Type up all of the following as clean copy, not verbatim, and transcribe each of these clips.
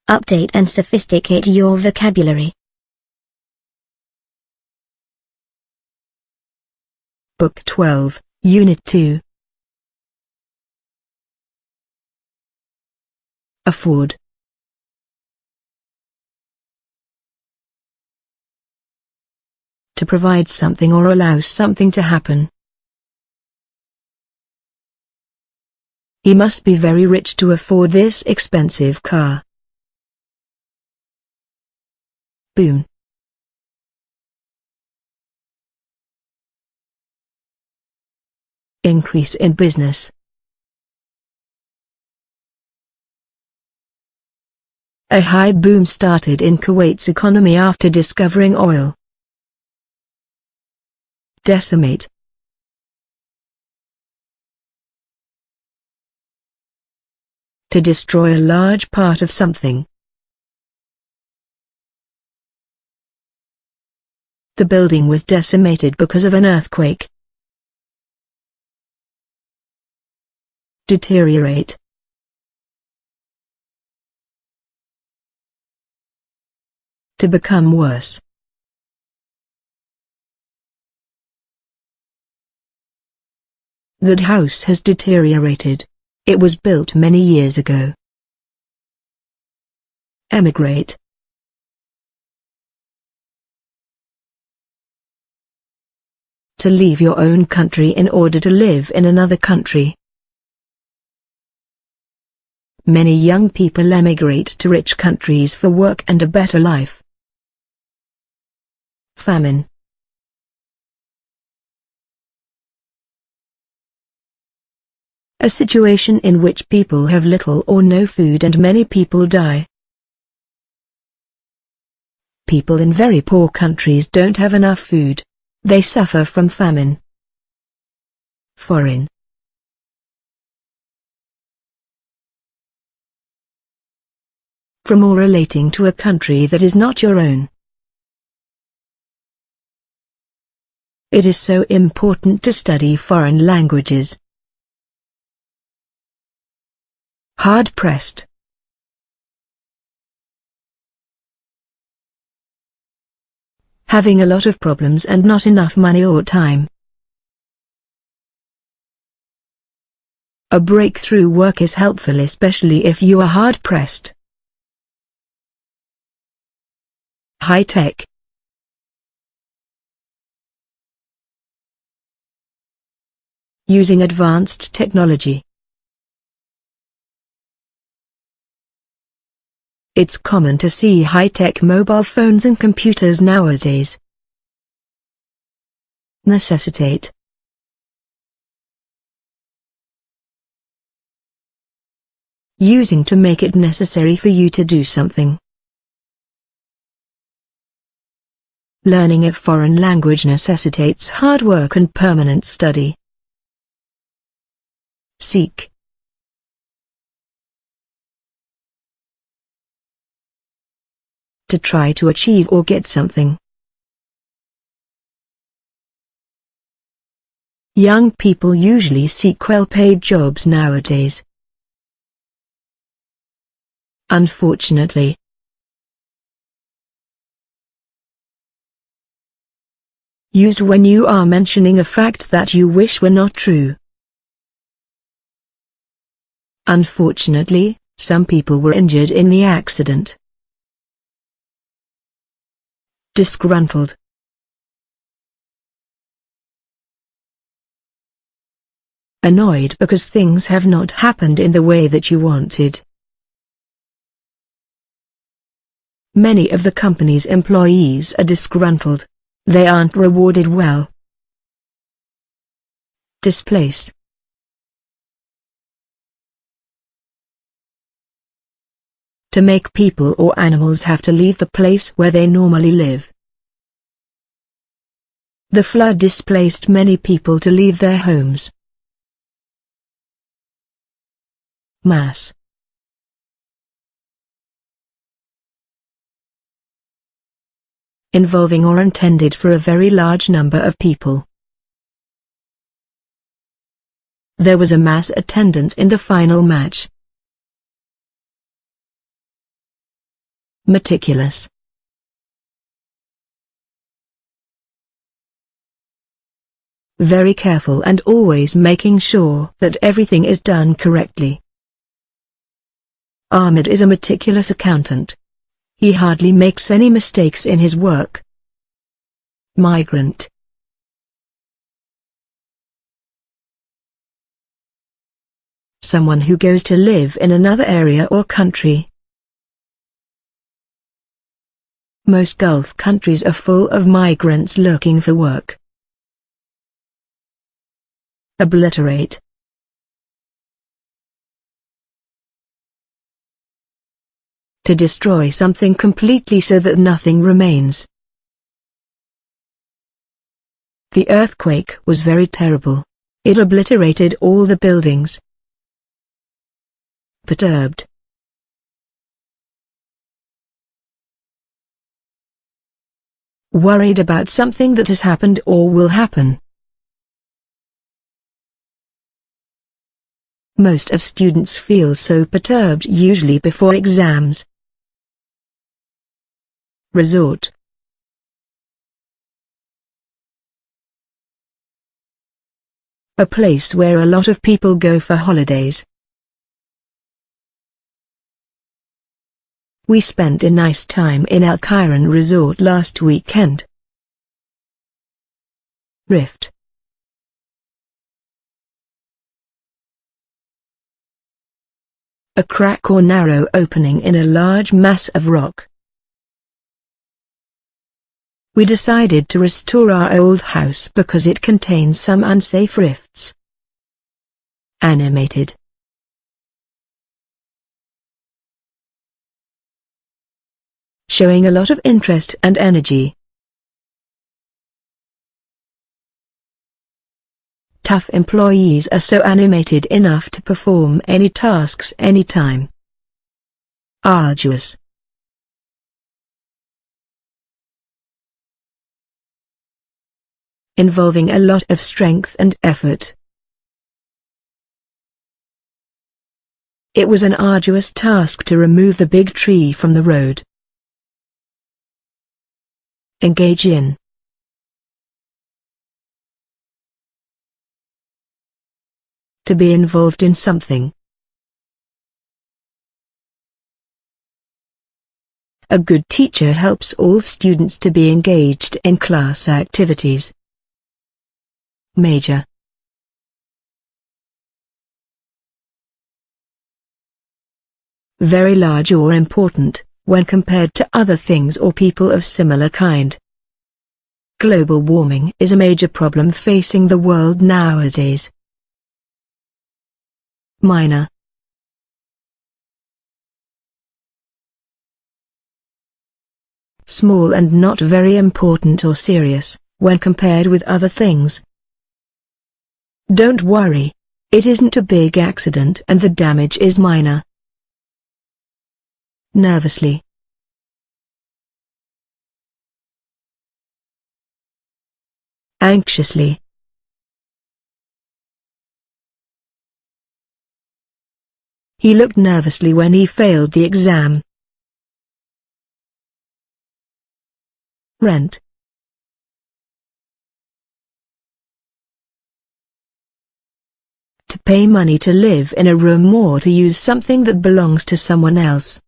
Update and sophisticate your vocabulary. Book 12, Unit 2. Afford. To provide something or allow something to happen. He must be very rich to afford this expensive car. Boom. Increase in business. A high boom started in Kuwait's economy after discovering oil. Decimate. To destroy a large part of something. The building was decimated because of an earthquake. Deteriorate. To become worse. That house has deteriorated. It was built many years ago. Emigrate. To leave your own country in order to live in another country. Many young people emigrate to rich countries for work and a better life. Famine. A situation in which people have little or no food and many people die. People in very poor countries don't have enough food. They suffer from famine. Foreign. From or relating to a country that is not your own. It is so important to study foreign languages. Hard-pressed. Having a lot of problems and not enough money or time. A breakthrough work is helpful, especially if you are hard-pressed. High-tech. Using advanced technology. It's common to see high-tech mobile phones and computers nowadays. Necessitate. Using to make it necessary for you to do something. Learning a foreign language necessitates hard work and permanent study. Seek. To try to achieve or get something. Young people usually seek well-paid jobs nowadays. Unfortunately. Used when you are mentioning a fact that you wish were not true. Unfortunately, some people were injured in the accident. Disgruntled. Annoyed because things have not happened in the way that you wanted. Many of the company's employees are disgruntled. They aren't rewarded well. Displace. To make people or animals have to leave the place where they normally live. The flood displaced many people to leave their homes. Mass. Involving or intended for a very large number of people. There was a mass attendance in the final match. Meticulous. Very careful and always making sure that everything is done correctly. Ahmed is a meticulous accountant. He hardly makes any mistakes in his work. Migrant. Someone who goes to live in another area or country. Most Gulf countries are full of migrants looking for work. Obliterate. To destroy something completely so that nothing remains. The earthquake was very terrible. It obliterated all the buildings. Perturbed. Worried about something that has happened or will happen. Most of students feel so perturbed usually before exams. Resort. A place where a lot of people go for holidays. We spent a nice time in Al Khairan Resort last weekend. Rift. A crack or narrow opening in a large mass of rock. We decided to restore our old house because it contains some unsafe rifts. Animated. Showing a lot of interest and energy. Tough employees are so animated enough to perform any tasks anytime. Arduous. Involving a lot of strength and effort. It was an arduous task to remove the big tree from the road. Engage in. To be involved in something. A good teacher helps all students to be engaged in class activities. Major. Very large or important, when compared to other things or people of similar kind. Global warming is a major problem facing the world nowadays. Minor. Small and not very important or serious, when compared with other things. Don't worry. It isn't a big accident and the damage is minor. Nervously. Anxiously. He looked nervously when he failed the exam. Rent. To pay money to live in a room or to use something that belongs to someone else.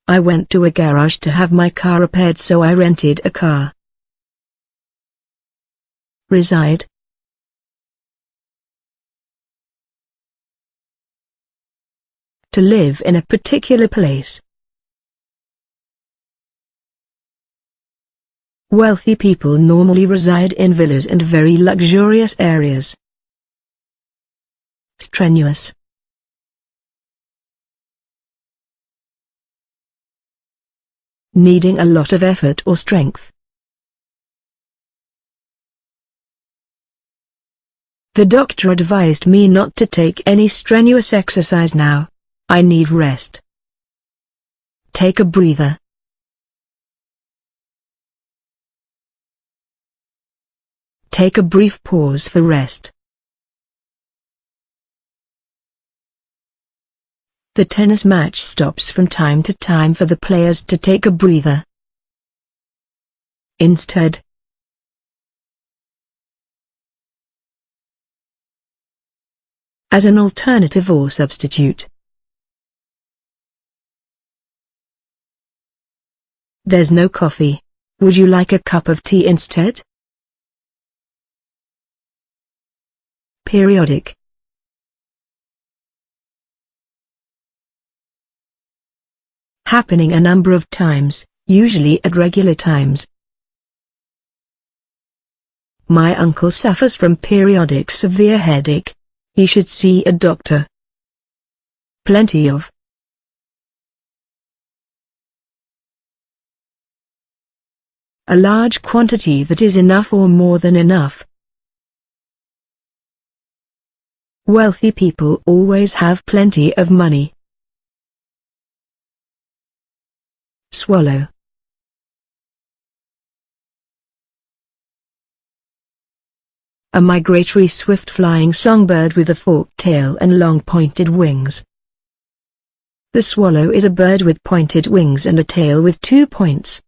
I went to a garage to have my car repaired, so I rented a car. Reside. To live in a particular place. Wealthy people normally reside in villas and very luxurious areas. Strenuous. Needing a lot of effort or strength. The doctor advised me not to take any strenuous exercise now. I need rest. Take a breather. Take a brief pause for rest. The tennis match stops from time to time for the players to take a breather. Instead. As an alternative or substitute. There's no coffee. Would you like a cup of tea instead? Periodic. Happening a number of times, usually at regular times. My uncle suffers from periodic severe headache. He should see a doctor. Plenty of. A large quantity that is enough or more than enough. Wealthy people always have plenty of money. Swallow. A migratory swift-flying songbird with a forked tail and long pointed wings. The swallow is a bird with pointed wings and a tail with 2 points.